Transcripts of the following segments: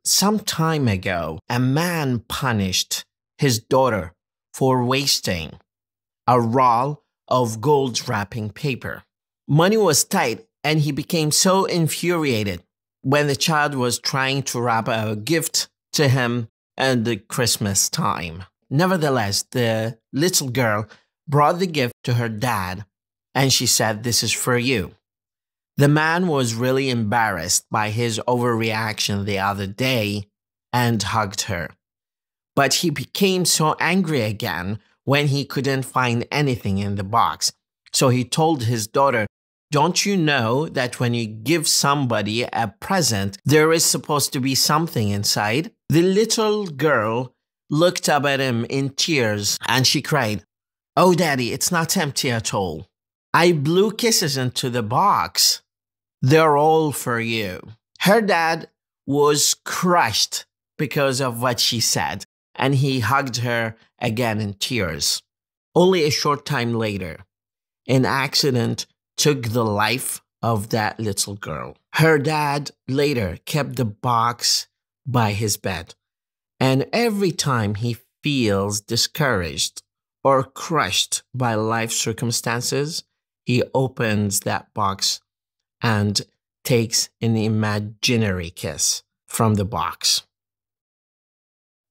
some time ago, a man punished his daughter for wasting a roll of gold wrapping paper. Money was tight, and he became so infuriated when the child was trying to wrap a gift to him at the Christmas time. Nevertheless, the little girl brought the gift to her dad, and she said, "This is for you." The man was really embarrassed by his overreaction the other day and hugged her. But he became so angry again when he couldn't find anything in the box. So he told his daughter, "Don't you know that when you give somebody a present, there is supposed to be something inside?" The little girl looked up at him in tears and she cried, "Oh, Daddy, it's not empty at all. I blew kisses into the box. They're all for you." Her dad was crushed because of what she said, and he hugged her again in tears. Only a short time later, an accident took the life of that little girl. Her dad later kept the box by his bed, and every time he feels discouraged or crushed by life circumstances, he opens that box and takes an imaginary kiss from the box.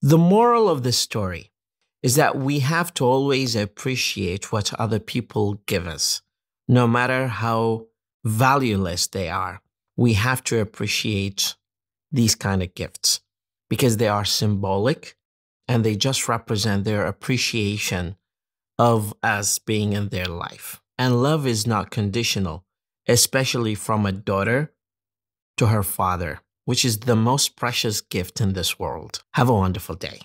The moral of the story is that we have to always appreciate what other people give us. No matter how valueless they are, we have to appreciate these kind of gifts because they are symbolic and they just represent their appreciation of us being in their life. And love is not conditional, especially from a daughter to her father, which is the most precious gift in this world. Have a wonderful day.